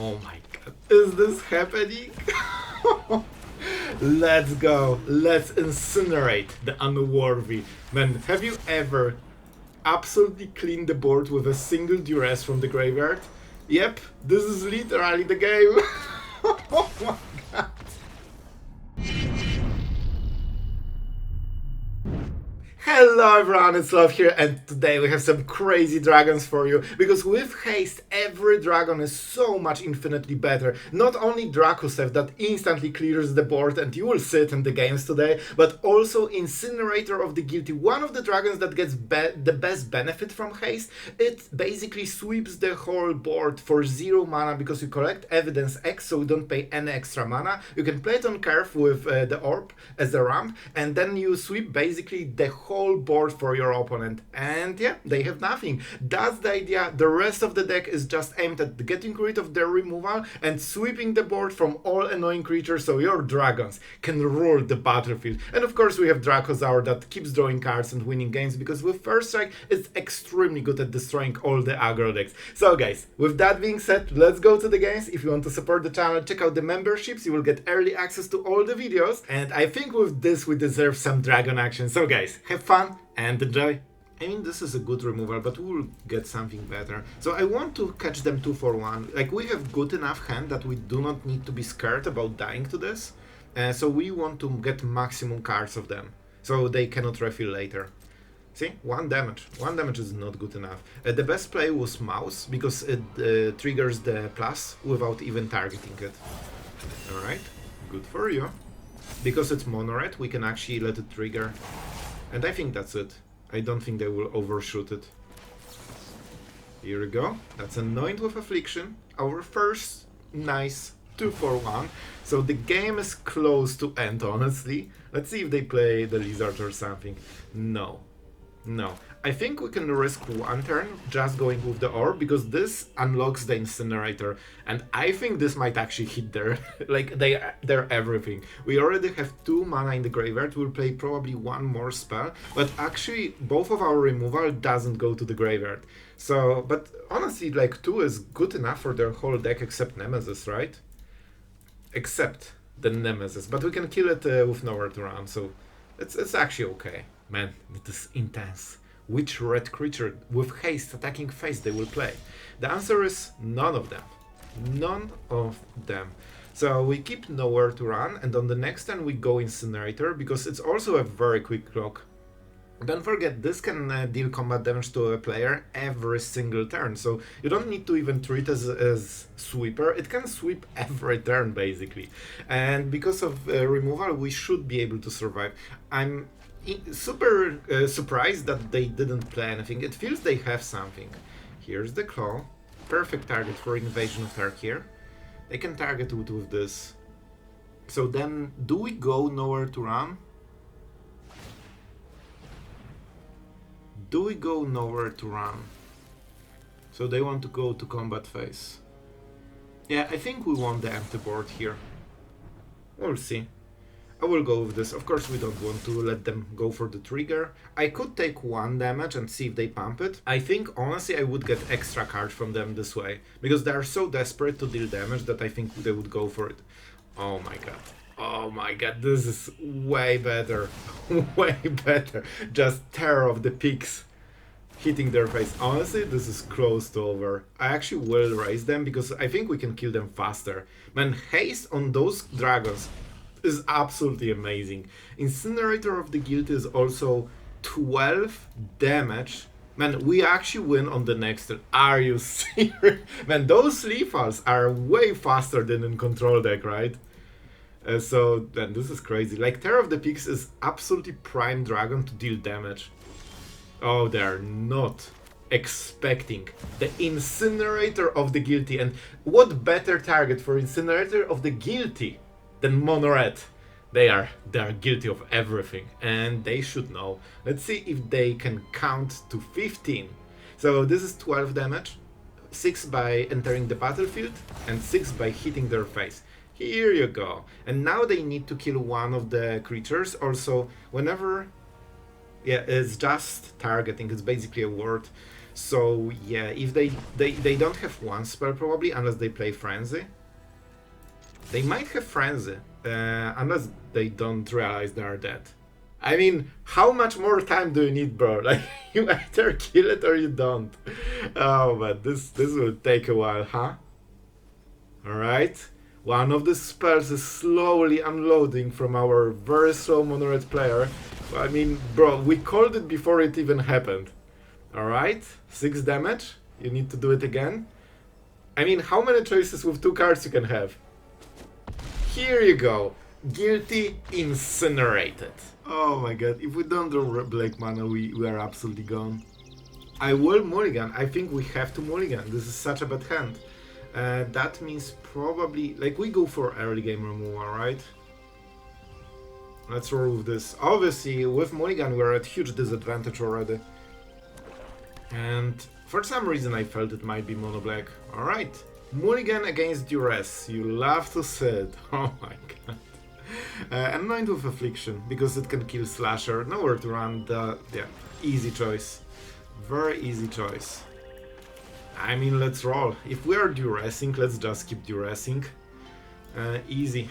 Oh my god, is this happening? Let's go, let's incinerate the unworthy. Man, have you ever absolutely cleaned the board with a single Duress from the graveyard? Yep, this is literally the game. Oh my god. Hello everyone, it's Sloth here, and today we have some crazy dragons for you, because with haste every dragon is so much infinitely better. Not only Drakuseth that instantly clears the board and you will sit in the games today, but also Incinerator of the Guilty, one of the dragons that gets the best benefit from haste. It basically sweeps the whole board for 0 mana because you collect evidence X, so you don't pay any extra mana. You can play it on curve with the orb as a ramp, and then you sweep basically the whole board for your opponent, and yeah, they have nothing. That's the idea. The rest of the deck is just aimed at getting rid of their removal and sweeping the board from all annoying creatures so your dragons can rule the battlefield. And of course we have Dracosaur that keeps drawing cards and winning games, because with First Strike it's extremely good at destroying all the aggro decks. So guys, with that being said, let's go to the games. If you want to support the channel, check out the memberships, you will get early access to all the videos, and I think with this we deserve some dragon action. So guys, have fun and enjoy. I mean, this is a good removal, but we will get something better. So I want to catch them 2 for 1. Like, we have good enough hand that we do not need to be scared about dying to this. So we want to get maximum cards of them, so they cannot refill later. See? 1 damage. 1 damage is not good enough. The best play was Mouse, because it triggers the plus without even targeting it. Alright, good for you. Because it's mono red, we can actually let it trigger. And I think that's it. I don't think they will overshoot it. Here we go. That's Anoint with Affliction. Our first nice 2 for 1. So the game is close to end, honestly. Let's see if they play the Lizard or something. No. No. I think we can risk 1 turn just going with the orb, because this unlocks the Incinerator, and I think this might actually hit their like they're everything. We already have 2 mana in the graveyard. We'll play probably 1 more spell, but actually both of our removal doesn't go to the graveyard. So, but honestly, like 2 is good enough for their whole deck except Nemesis, right? Except the Nemesis, but we can kill it with nowhere to run, so it's actually okay. Man, it is intense. Which red creature with haste attacking face they will play? The answer is none of them. None of them. So we keep nowhere to run, and on the next turn we go Incinerator, because it's also a very quick clock. Don't forget, this can deal combat damage to a player every single turn, so you don't need to even treat it as sweeper. It can sweep every turn basically, and because of removal we should be able to survive. I'm super surprised that they didn't play anything. It feels they have something. Here's the claw. Perfect target for Invasion of Tarkir. They can target it with this. So then, do we go nowhere to run? Do we go nowhere to run? So they want to go to combat phase. Yeah, I think we want the empty board here. We'll see. I will go with this. Of course we don't want to let them go for the trigger. I could take 1 damage and see if they pump it. I think honestly I would get extra cards from them this way, because they are so desperate to deal damage that I think they would go for it. Oh my god. Oh my god, this is way better. Way better. Just Terror of the Peaks hitting their face. Honestly, this is close to over. I actually will raise them because I think we can kill them faster. Man, haste on those dragons is absolutely amazing. Incinerator of the Guilty is also 12 damage. Man, we actually win on the next turn. Are you serious? Man, those lethals are way faster than in control deck, right? So, man, this is crazy. Like, Terror of the Peaks is absolutely prime dragon to deal damage. Oh, they're not expecting the Incinerator of the Guilty. And what better target for Incinerator of the Guilty than mono red? They are guilty of everything, and they should know. Let's see if they can count to 15. So this is 12 damage, 6 by entering the battlefield, and 6 by hitting their face. Here you go. And now they need to kill 1 of the creatures. Also, whenever... yeah, it's just targeting, it's basically a word. So yeah, if they don't have one spell probably, unless they play Frenzy. They might have Frenzy, unless they don't realize they are dead. I mean, how much more time do you need, bro? Like, you either kill it or you don't. Oh, but this will take a while, huh? Alright. One of the spells is slowly unloading from our very slow mono-red player. I mean, bro, we called it before it even happened. Alright, 6 damage. You need to do it again. I mean, how many choices with 2 cards you can have? Here you go. Guilty Incinerated. Oh my god, if we don't draw black mana, we are absolutely gone. I will mulligan. I think we have to mulligan. This is such a bad hand. That means probably, like, we go for early game removal, right? Let's roll with this. Obviously, with mulligan, we're at huge disadvantage already. And for some reason, I felt it might be mono black. Alright. Mulligan against Duress. You love to see it. Oh my god. Anoint with Affliction, because it can kill Slasher. Nowhere to run. Yeah, easy choice. Very easy choice. I mean, let's roll. If we are Duressing, let's just keep Duressing. Easy.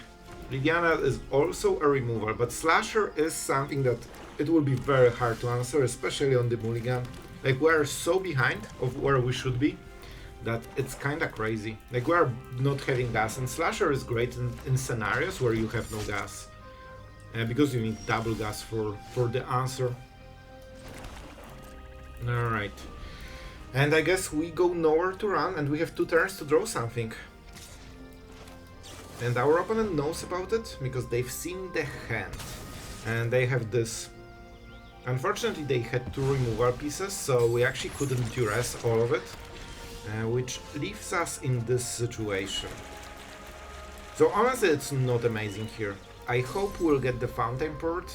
Lydiana is also a removal, but Slasher is something that it will be very hard to answer, especially on the mulligan. Like, we are so behind of where we should be that it's kinda crazy. Like, we are not having gas, and Slasher is great in scenarios where you have no gas. Because you need double gas for the answer. Alright. And I guess we go nowhere to run, and we have 2 turns to draw something. And our opponent knows about it, because they've seen the hand. And they have this. Unfortunately, they had 2 removal pieces, so we actually couldn't duress all of it. Which leaves us in this situation. So honestly, it's not amazing here. I hope we'll get the Fountainport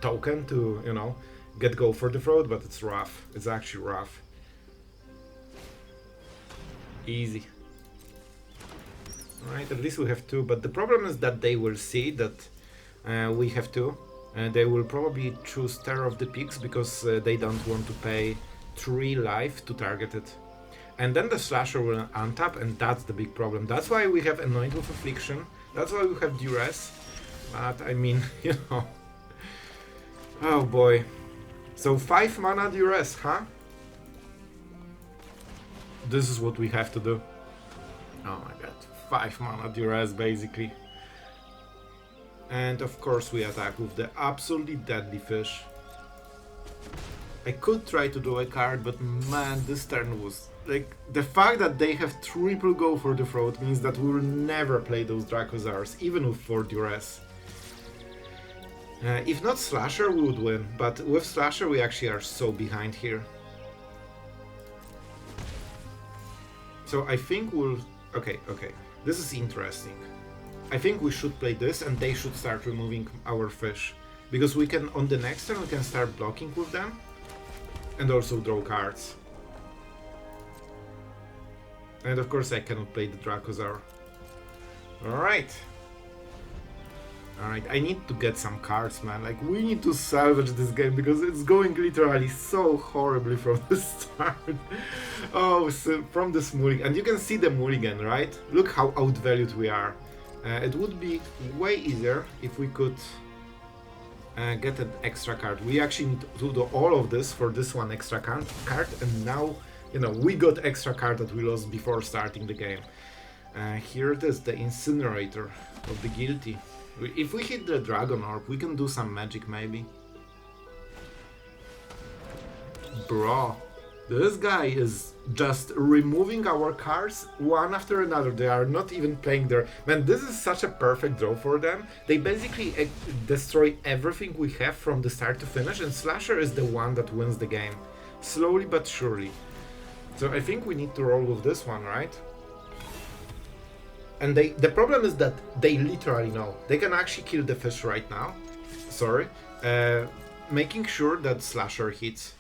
token to, you know, get go for the throat, but it's rough. It's actually rough. Easy. Alright, at least we have 2, but the problem is that they will see that we have 2. And they will probably choose Terror of the Peaks because they don't want to pay 3 life to target it. And then the Slasher will untap, and that's the big problem. That's why we have Anoint with Affliction. That's why we have Duress. But I mean, you know. Oh boy. So 5 mana Duress, huh? This is what we have to do. Oh my god. 5 mana Duress, basically. And of course we attack with the absolutely deadly fish. I could try to draw a card, but man, this turn was... Like, the fact that they have triple go for the throat means that we will never play those Dracosaurs, even with 4 Duress. If not Slasher, we would win, but with Slasher we actually are so behind here. So I think we'll... Okay, this is interesting. I think we should play this, and they should start removing our fish. Because we can, on the next turn, we can start blocking with them. And also draw cards. And of course I cannot play the Dracosaur. Alright. Alright, I need to get some cards, man. Like, we need to salvage this game because it's going literally so horribly from the start. Oh, so from this mulligan. And you can see the mulligan, right? Look how outvalued we are. It would be way easier if we could get an extra card. We actually need to do all of this for this one extra card, and now, you know, we got extra card that we lost before starting the game. Here it is, the Incinerator of the Guilty. If we hit the Dragon Orb, we can do some magic maybe. Bro, this guy is just removing our cards one after another. They are not even playing their... Man, this is such a perfect draw for them. They basically destroy everything we have from the start to finish, and Slasher is the one that wins the game. Slowly but surely. So I think we need to roll with this one, right? And the problem is that they literally know. They can actually kill the fish right now. Sorry. Making sure that Slasher hits.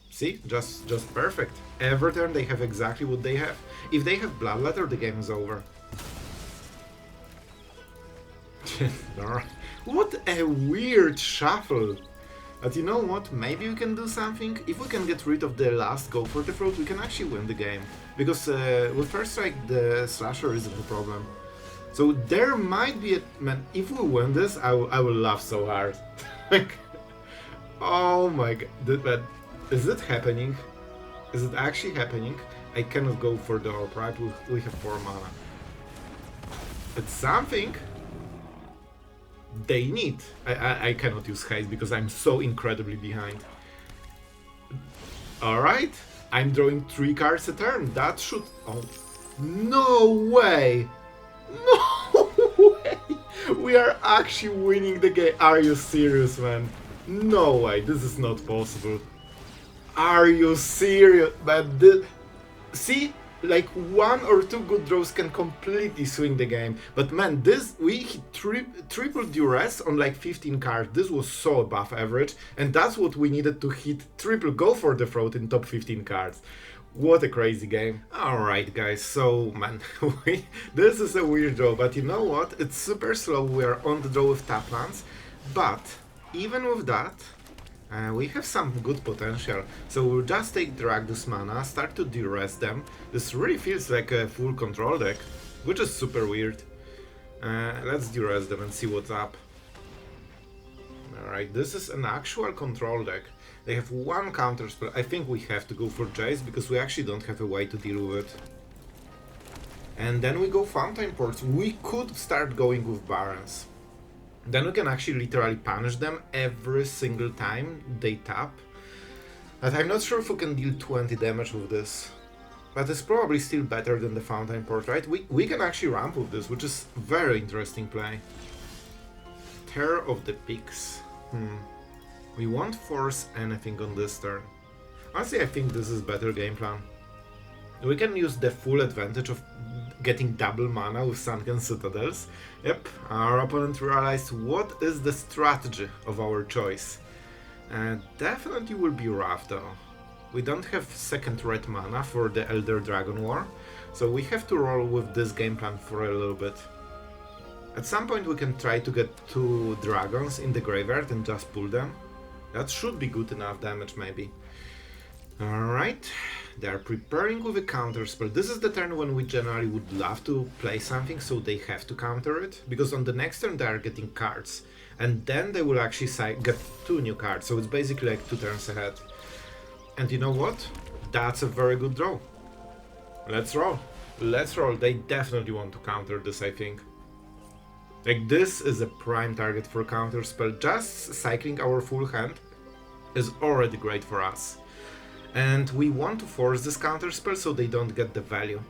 See? Just perfect. Every turn they have exactly what they have. If they have Bloodletter, the game is over. What a weird shuffle. But you know what? Maybe we can do something. If we can get rid of the last go for the throat, we can actually win the game. Because with first strike, the slasher isn't the problem. So there might be a... Man, if we win this, I will laugh so hard. Like, oh my god. But is it happening? Is it actually happening? I cannot go for the orb, right? We have 4 mana. It's something they need. I cannot use haste because I'm so incredibly behind. Alright, I'm drawing 3 cards a turn. That should... Oh, no way! No way! We are actually winning the game. Are you serious, man? No way, this is not possible. Are you serious? But see? Like 1 or 2 good draws can completely swing the game. But man, this we hit triple Duress on like 15 cards. This was so above average, and that's what we needed to hit triple go for the throat in top 15 cards. What a crazy game. Alright guys, so man, this is a weird draw, but you know what? It's super slow, we are on the draw with tap lands, but even with that, we have some good potential. So we'll just take drag this mana, start to duress them. This really feels like a full control deck, which is super weird. Let's duress them and see what's up. Alright, this is an actual control deck. They have 1 counter spell. I think we have to go for Jace because we actually don't have a way to deal with it. And then we go Fountainports. We could start going with Barrens. Then we can actually literally punish them every single time they tap. But I'm not sure if we can deal 20 damage with this. But it's probably still better than the Fountainport, right? We can actually ramp with this, which is very interesting play. Terror of the Peaks. We won't force anything on this turn. Honestly, I think this is better game plan. We can use the full advantage of getting double mana with Sunken Citadels. Yep, our opponent realized what is the strategy of our choice. Definitely will be rough though. We don't have second red mana for the Elder Dragon War, so we have to roll with this game plan for a little bit. At some point we can try to get 2 dragons in the graveyard and just pull them. That should be good enough damage maybe. Alright, they are preparing with a counter spell. This is the turn when we generally would love to play something, so they have to counter it, because on the next turn they are getting cards, and then they will actually get 2 new cards, so it's basically like 2 turns ahead. And you know what? That's a very good draw. Let's roll. Let's roll. They definitely want to counter this, I think. Like, this is a prime target for counter spell. Just cycling our full hand is already great for us. And we want to force this counter spell so they don't get the value.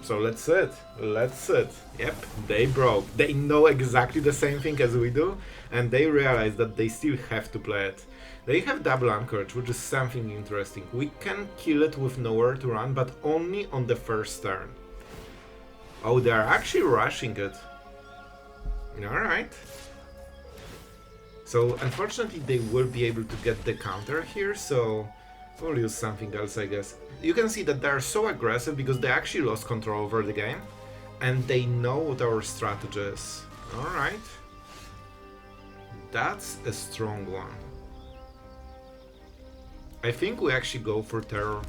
So let's sit. Let's sit. Yep, they broke. They know exactly the same thing as we do, and they realize that they still have to play it. They have double anchorage, which is something interesting. We can kill it with nowhere to run, but only on the first turn. Oh, they are actually rushing it. Alright. So, unfortunately, they will be able to get the counter here, so we'll use something else, I guess. You can see that they are so aggressive because they actually lost control over the game, and they know what our strategy is. Alright. That's a strong one. I think we actually go for Terror.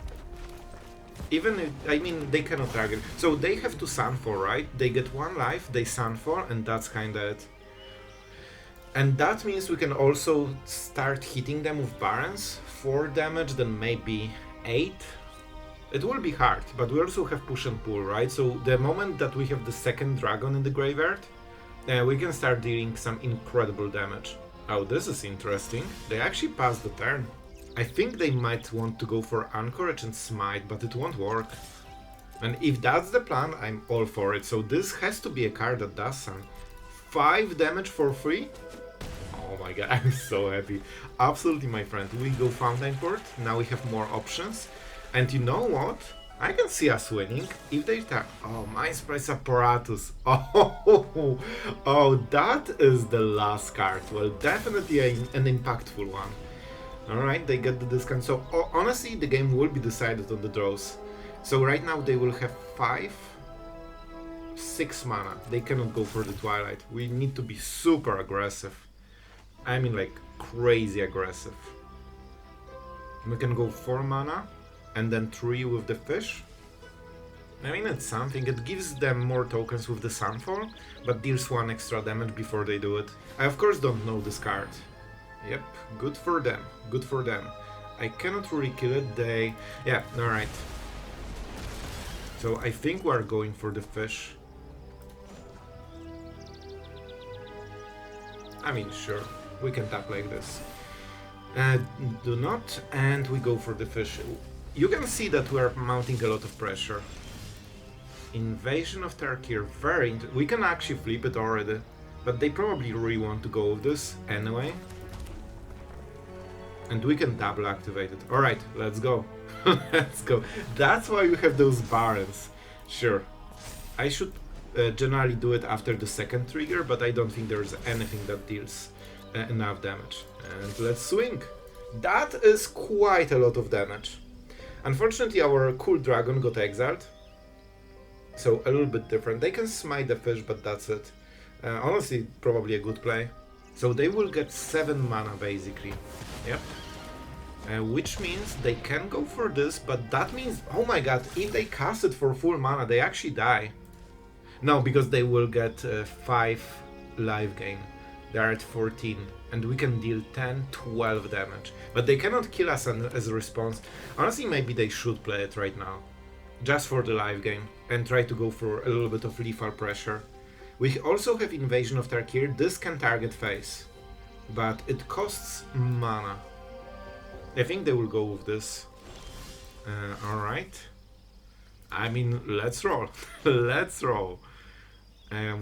Even if, I mean, they cannot target. So they have to Sunfall, right? They get 1 life, they Sunfall, and that's kinda it. And that means we can also start hitting them with Barrens. 4 damage, then maybe 8. It will be hard, but we also have push and pull, right? So the moment that we have the second dragon in the graveyard, we can start dealing some incredible damage. Oh, this is interesting. They actually passed the turn. I think they might want to go for Anchorage and Smite, but it won't work. And if that's the plan, I'm all for it. So this has to be a card that does some. 5 damage for free? Oh my god, I'm so happy. Absolutely, my friend. We go Fountainport. Now we have more options. And you know what? I can see us winning if they tap. Oh, Mind Sprites Apparatus. Oh, that is the last card. Well, definitely an impactful one. Alright, they get the discount. So, honestly, the game will be decided on the draws. So right now they will have 6 mana. They cannot go for the Twilight. We need to be super aggressive. I mean like crazy aggressive. We can go 4 mana and then 3 with the fish. I mean, it's something. It gives them more tokens with the Sunfall, but deals 1 extra damage before they do it. I of course don't know this card. Yep, good for them. Good for them. I cannot really kill it. They... yeah, alright. So I think we're going for the fish. I mean, sure. We can tap like this. Do not, and we go for the fish. You can see that we are mounting a lot of pressure. Invasion of Tarkir, we can actually flip it already, but they probably really want to go with this anyway. And we can double activate it. Alright, let's go. Let's go. That's why we have those barons. Sure. I should generally do it after the second trigger, but I don't think there's anything that deals enough damage. And let's swing. That is quite a lot of damage. Unfortunately, our cool dragon got exiled. So a little bit different. They can smite the fish, but that's it. Honestly, probably a good play. So they will get 7 mana basically. Yep. Which means they can go for this, but that means, oh my god, if they cast it for full mana, they actually die. No, because they will get 5 life gain. They are at 14, and we can deal 10, 12 damage. But they cannot kill us as a response. Honestly, maybe they should play it right now. Just for the life gain, and try to go for a little bit of lethal pressure. We also have Invasion of Tarkir. This can target face, but it costs mana. I think they will go with this. Alright. I mean, let's roll. Let's roll.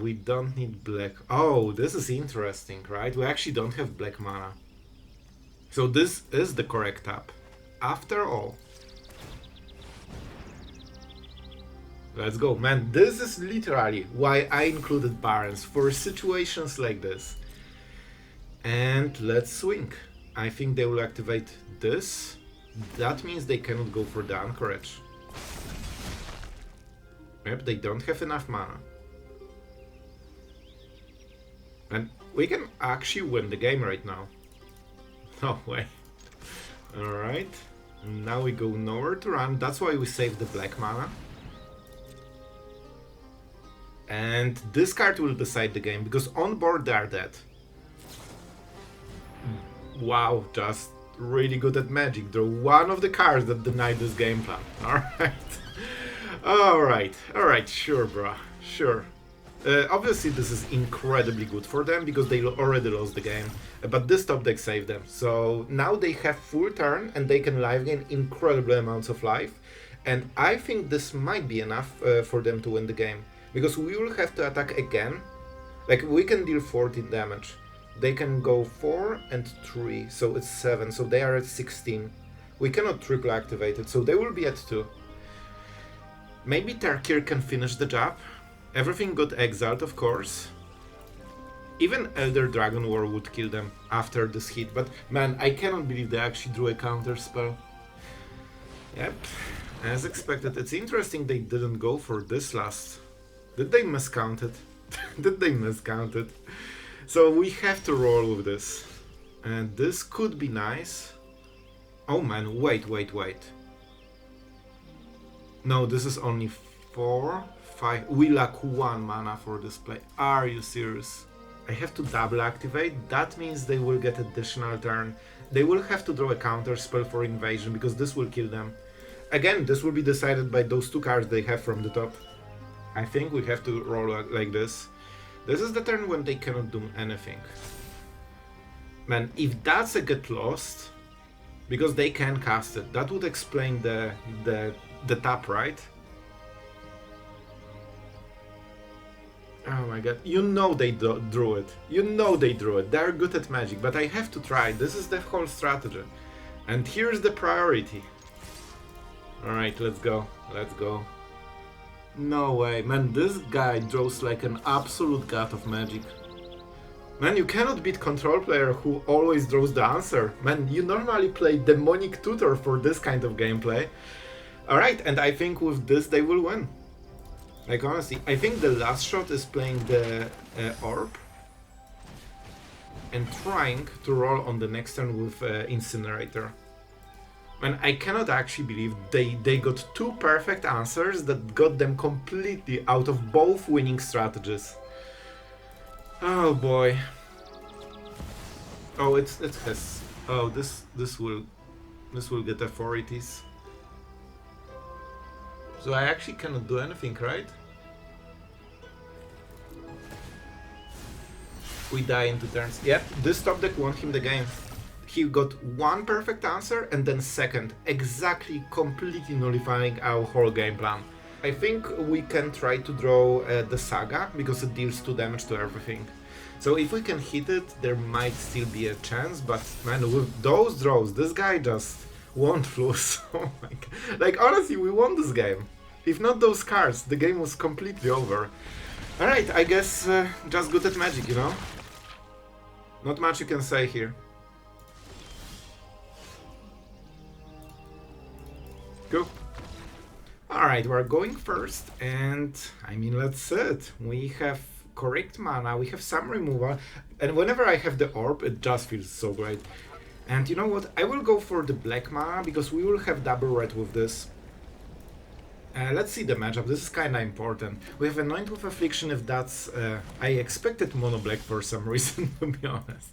We don't need black. Oh, this is interesting, right? We actually don't have black mana. So this is the correct tap. After all. Let's go. Man, this is literally why I included Barons, for situations like this. And let's swing. I think they will activate this. That means they cannot go for the Anchorage. Yep, they don't have enough mana. And we can actually win the game right now. No way. Alright. Now we go nowhere to run. That's why we saved the black mana. And this card will decide the game, because on board they are dead. Wow, just really good at Magic. Draw one of the cards that denied this game plan. Alright. Alright, sure, bruh. Sure. Obviously this is incredibly good for them, because they already lost the game. But this top deck saved them. So now they have full turn, and they can life gain incredible amounts of life. And I think this might be enough for them to win the game. Because we will have to attack again. Like, we can deal 14 damage. They can go 4 and 3, so it's 7, so they are at 16. We cannot triple activate it, so they will be at 2. Maybe Tarkir can finish the job. Everything got exiled, of course. Even Elder Dragon War would kill them after this hit, but man, I cannot believe they actually drew a counter spell. Yep, as expected. It's interesting they didn't go for this last. Did they miscount it? Did they miscount it? So we have to roll with this. And this could be nice. Oh man, wait. No, this is only 4, 5. We lack 1 mana for this play. Are you serious? I have to double activate. That means they will get additional turn. They will have to draw a counter spell for invasion, because this will kill them. Again, this will be decided by those 2 cards they have from the top. I think we have to roll like this. This is the turn when they cannot do anything. Man, if that's a get lost, because they can cast it, that would explain the tap, right? Oh my god, you know they drew it. You know they drew it. They're good at Magic, but I have to try. This is the whole strategy. And here's the priority. Alright, let's go. Let's go. No way, man, this guy draws like an absolute god of Magic. Man, you cannot beat control player who always draws the answer. Man, you normally play Demonic Tutor for this kind of gameplay. Alright, and I think with this they will win. Like, honestly, I think the last shot is playing the orb. and trying to roll on the next turn with Incinerator. And I cannot actually believe they got two perfect answers that got them completely out of both winning strategies. Oh boy. Oh, it has. Oh, this will get authorities. So I actually cannot do anything, right? We die in 2 turns. Yep, this top deck won him the game. He got one perfect answer and then second, exactly completely nullifying our whole game plan. I think we can try to draw the Saga because it deals 2 damage to everything. So if we can hit it, there might still be a chance, but man, with those draws, this guy just won't lose. Oh my god. Like, honestly, we won this game. If not those cards, the game was completely over. Alright, I guess just good at Magic, you know? Not much you can say here. Cool. Alright, we're going first, and I mean, let's see it. We have correct mana, we have some removal, and whenever I have the orb, it just feels so great. And you know what? I will go for the black mana because we will have double red with this. Let's see the matchup. This is kinda important. We have Anoint with Affliction if that's... I expected mono black for some reason, to be honest.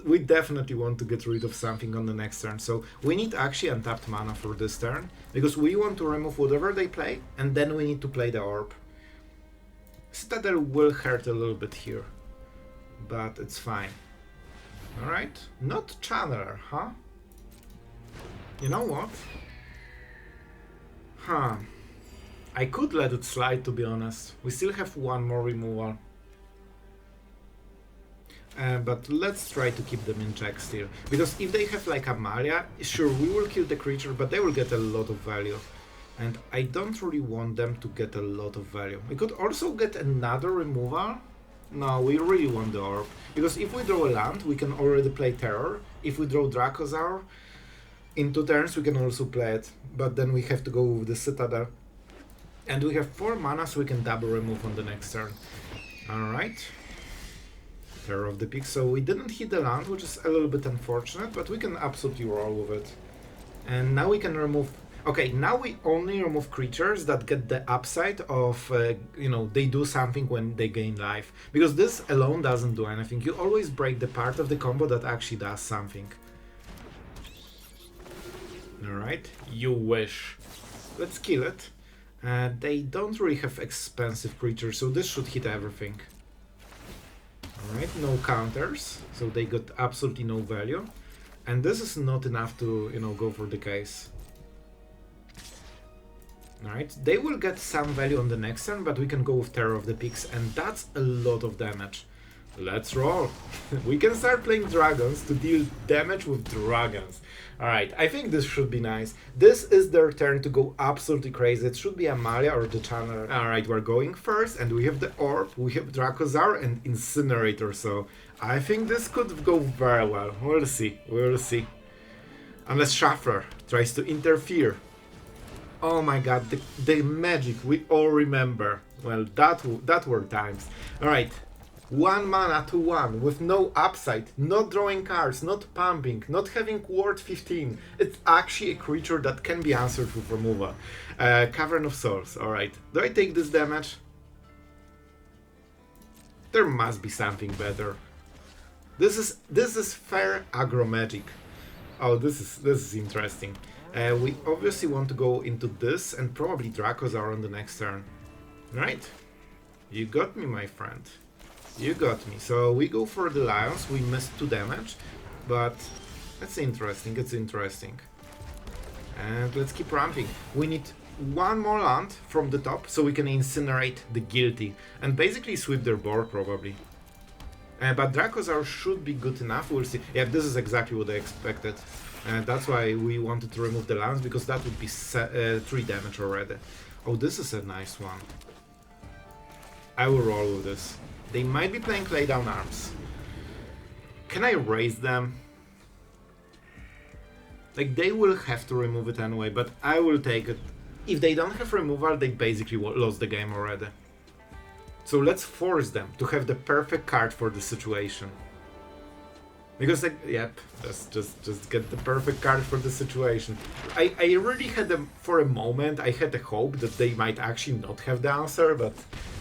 We definitely want to get rid of something on the next turn, so we need actually untapped mana for this turn, because we want to remove whatever they play, and then we need to play the orb. Citadel will hurt a little bit here, but it's fine. Alright, not Channeler, huh? You know what? Huh. I could let it slide, to be honest. We still have one more removal. But let's try to keep them in check still. Because if they have like Amalia, sure, we will kill the creature, but they will get a lot of value. And I don't really want them to get a lot of value. We could also get another removal. No, we really want the orb. Because if we draw a land, we can already play Terror. If we draw Dracosaur, in 2 turns we can also play it. But then we have to go with the Citadel. And we have 4 mana, so we can double remove on the next turn. Alright. Terror of the Peak. So we didn't hit the land, which is a little bit unfortunate, but we can absolutely roll with it. And now we can remove... Okay, now we only remove creatures that get the upside of, you know, they do something when they gain life. Because this alone doesn't do anything. You always break the part of the combo that actually does something. Alright, you wish. Let's kill it. They don't really have expensive creatures, so this should hit everything. Alright, no counters, so they got absolutely no value. And this is not enough to, you know, go for the case. Alright, they will get some value on the next turn, but we can go with Terror of the Peaks, and that's a lot of damage. Let's roll. We can start playing dragons to deal damage with dragons. Alright, I think this should be nice. This is their turn to go absolutely crazy. It should be Amalia or the Channeler. Alright, we're going first, and we have the Orb, we have Dracosaur and Incinerator, so I think this could go very well. We'll see, we'll see. Unless Shuffler tries to interfere. Oh my god, the magic we all remember. Well, that were times. Alright, 1 mana to 1 with no upside, not drawing cards, not pumping, not having ward 15. It's actually a creature that can be answered with removal. Cavern of Souls, alright. Do I take this damage? There must be something better. This is fair aggro magic. Oh, this is interesting. We obviously want to go into this and probably Dracosaur on the next turn. Right? You got me, my friend. You got me. So we go for the Lions. We missed 2 damage, but that's interesting. It's interesting. And let's keep ramping. We need 1 more land from the top so we can incinerate the guilty and basically sweep their board probably. But Dracosaur should be good enough. We'll see. Yeah, this is exactly what I expected. That's why we wanted to remove the lands, because that would be 3 damage already. Oh, this is a nice one. I will roll with this. They might be playing Lay Down Arms. Can I raise them? Like, they will have to remove it anyway, but I will take it. If they don't have removal, they basically lost the game already. So let's force them to have the perfect card for the situation. Because like, yep, just get the perfect card for the situation. I really had for a moment I had a hope that they might actually not have the answer, but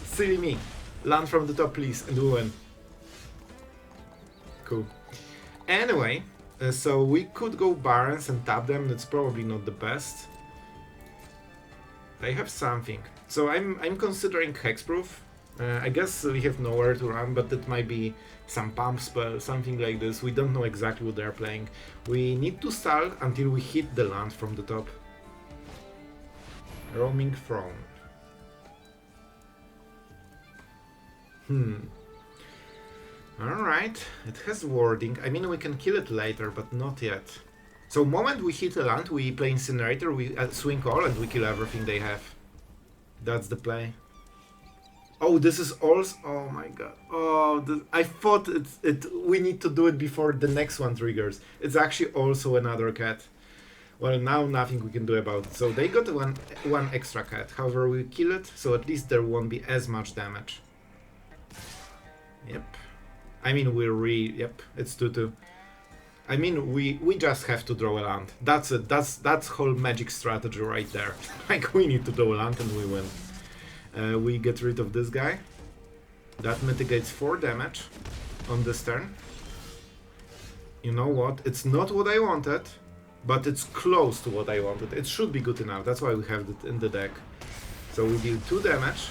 silly me. Land from the top, please, and we win. Cool. Anyway, so we could go Barrens and tap them. That's probably not the best. They have something. So I'm considering Hexproof. I guess we have nowhere to run, but that might be some pump spell, something like this. We don't know exactly what they're playing. We need to stall until we hit the land from the top. Roaming Throne. Alright, it has warding. I mean, we can kill it later, but not yet. So moment we hit a land, we play Incinerator, we swing all, and we kill everything they have. That's the play. Oh, this is also... Oh my god. Oh, I thought we need to do it before the next one triggers. It's actually also another cat. Well, now nothing we can do about it. So they got one extra cat. However, we kill it, so at least there won't be as much damage. Yep. I mean, yep, it's 2-2. I mean, we just have to draw a land. That's it. That's whole magic strategy right there. Like, we need to draw a land and we win. We get rid of this guy. That mitigates 4 damage on this turn. You know what? It's not what I wanted, but it's close to what I wanted. It should be good enough. That's why we have it in the deck. So we deal 2 damage.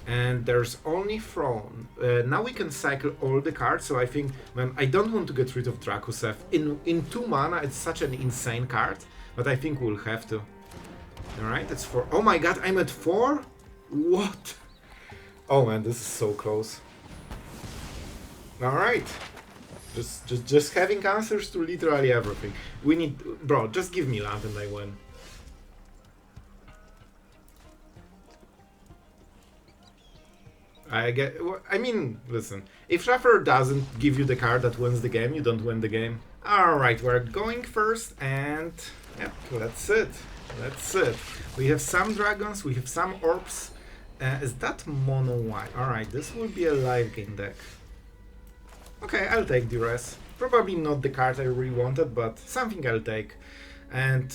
And there's only Throne. Now we can cycle all the cards, so I think, man, I don't want to get rid of Drakuseth. In 2 mana, it's such an insane card, but I think we'll have to. Alright, it's 4. Oh my god, I'm at 4? What? Oh man, this is so close. Alright. Just having answers to literally everything. We need... Bro, just give me land and I win. I mean, listen, if Shuffler doesn't give you the card that wins the game, you don't win the game. Alright, we're going first, and yep, that's it. That's it. We have some dragons, we have some orbs. Is that mono white? Alright, this will be a live game deck. Okay, I'll take Duress. Probably not the card I really wanted, but something I'll take. And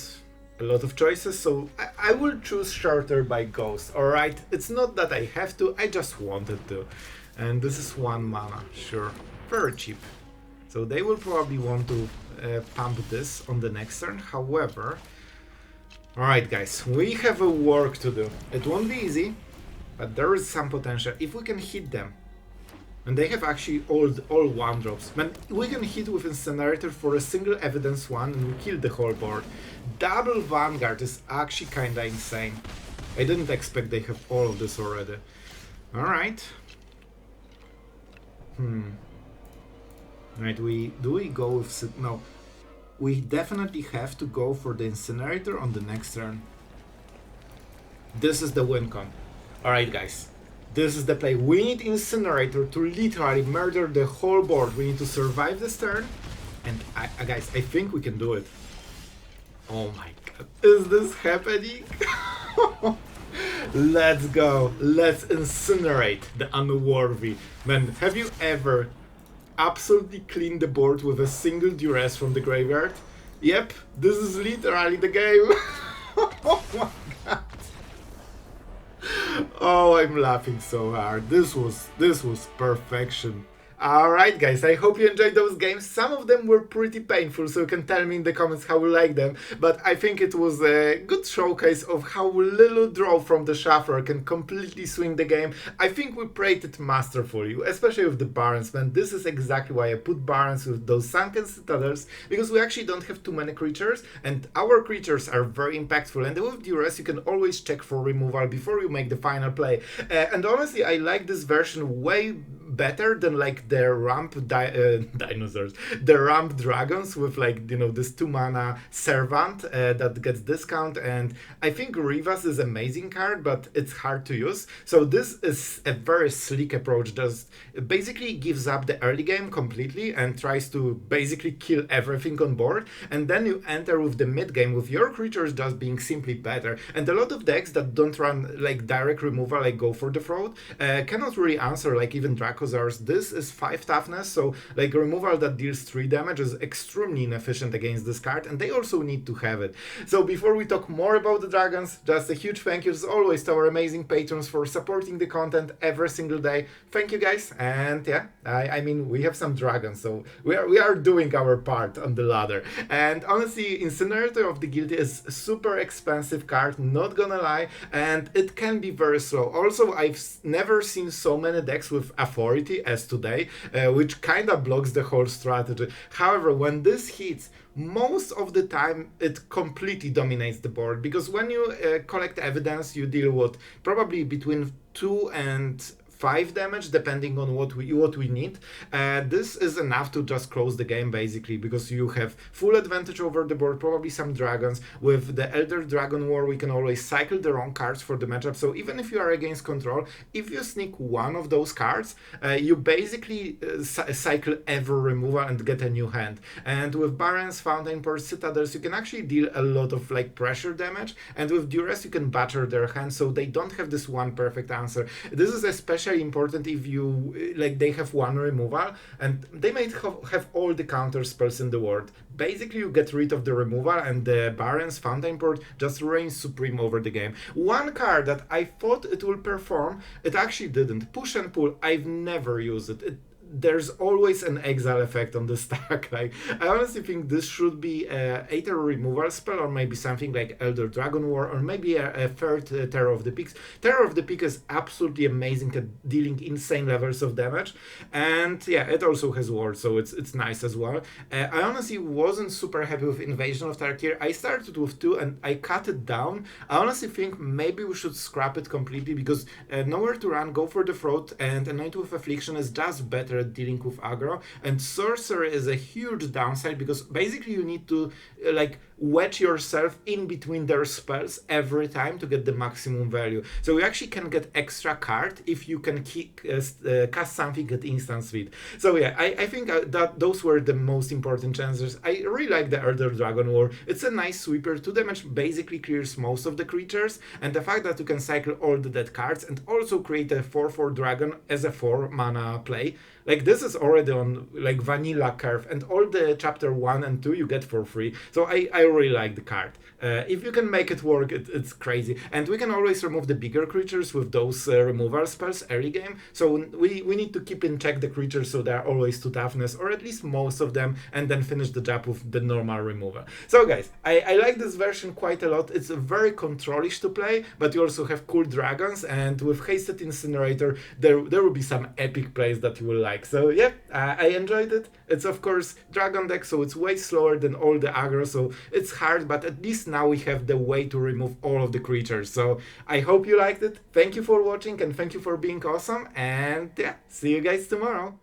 a lot of choices, so I will choose Shorter by Ghost, alright? It's not that I have to, I just wanted to. And this is 1 mana, sure. Very cheap. So they will probably want to pump this on the next turn, however... Alright guys, we have a work to do. It won't be easy, but there is some potential. If we can hit them, and they have actually all 1-drops. Man, we can hit with Incinerator for a single evidence 1 and we kill the whole board. Double Vanguard is actually kinda insane. I didn't expect they have all of this already. Alright. Right, do we go with... No. We definitely have to go for the Incinerator on the next turn. This is the win con. Alright guys. This is the play. We need Incinerator to literally murder the whole board. We need to survive this turn. And guys, I think we can do it. Oh my god. Is this happening? Let's go. Let's incinerate the unworthy. Man, have you ever absolutely cleaned the board with a single Duress from the graveyard? Yep, this is literally the game. Oh my god. Oh, I'm laughing so hard. This was perfection. Alright guys, I hope you enjoyed those games. Some of them were pretty painful, so you can tell me in the comments how you like them. But I think it was a good showcase of how little draw from the Shuffler can completely swing the game. I think we played it masterfully, especially with the Barrens, man. This is exactly why I put Barrens with those Sunken Citadels, because we actually don't have too many creatures, and our creatures are very impactful. And with Duress, you can always check for removal before you make the final play. And honestly, I like this version way better than like the dinosaurs, the ramp dragons with like, you know, this 2 mana servant that gets discount. And I think Rivas is an amazing card, but it's hard to use. So this is a very sleek approach. Just basically gives up the early game completely and tries to basically kill everything on board, and then you enter with the mid game with your creatures just being simply better. And a lot of decks that don't run like direct removal, like Go for the Throat, cannot really answer, like even Draco Dracosaurs, this is 5 toughness, so like removal that deals 3 damage is extremely inefficient against this card, and they also need to have it. So before we talk more about the dragons, just a huge thank you as always to our amazing patrons for supporting the content every single day. Thank you guys, and yeah, I mean, we have some dragons, so we are doing our part on the ladder. And honestly, Incinerator of the Guilty is a super expensive card, not gonna lie, and it can be very slow. Also, I've never seen so many decks with Authority as today, which kinda blocks the whole strategy. However, when this hits, most of the time it completely dominates the board, because when you collect evidence, you deal with probably between 2 and 5 damage depending on what we need. This is enough to just close the game basically, because you have full advantage over the board, probably some dragons. With the Elder Dragon War, we can always cycle the wrong cards for the matchup, so even if you are against control, if you sneak one of those cards, you basically cycle every removal and get a new hand. And with Barrens, Fountainport, Citadels, you can actually deal a lot of like pressure damage, and with Duress you can batter their hand, so they don't have this one perfect answer. This is especially important if you like they have one removal and they might have all the counter spells in the world. Basically you get rid of the removal and the Barrens Fountainport just reigns supreme over the game. One card that I thought it will perform, it actually didn't. Push and Pull, I've never used it. There's always an exile effect on the stack. Like, I honestly think this should be either a removal spell or maybe something like Elder Dragon War, or maybe a third Terror of the Peaks. Terror of the Peak is absolutely amazing at dealing insane levels of damage, and yeah, it also has ward, so it's nice as well. I honestly wasn't super happy with Invasion of Tarkir. I started with 2 and I cut it down. I honestly think maybe we should scrap it completely, because nowhere to run, go for the throat, and Anoint with Affliction is just better at dealing with aggro, and Sorcery is a huge downside, because basically you need to like wedge yourself in between their spells every time to get the maximum value. So you actually can get extra card if you can cast something at instant speed. So yeah, I think that those were the most important chances. I really like the Elder Dragon War. It's a nice sweeper. 2 damage basically clears most of the creatures, and the fact that you can cycle all the dead cards and also create a 4/4 dragon as a 4 mana play, like this is already on like vanilla curve, and all the chapter 1 and 2 you get for free. So I really like the card. If you can make it work, it's crazy. And we can always remove the bigger creatures with those removal spells early game. So we need to keep in check the creatures so they're always to toughness, or at least most of them, and then finish the job with the normal removal. So guys, I like this version quite a lot. It's very controlish to play, but you also have cool dragons, and with Hasted Incinerator, there will be some epic plays that you will like. So yeah, I enjoyed it. It's of course dragon deck, so it's way slower than all the aggro, so it's hard, but at least now we have the way to remove all of the creatures. So I hope you liked it. Thank you for watching, and thank you for being awesome, and yeah, see you guys tomorrow.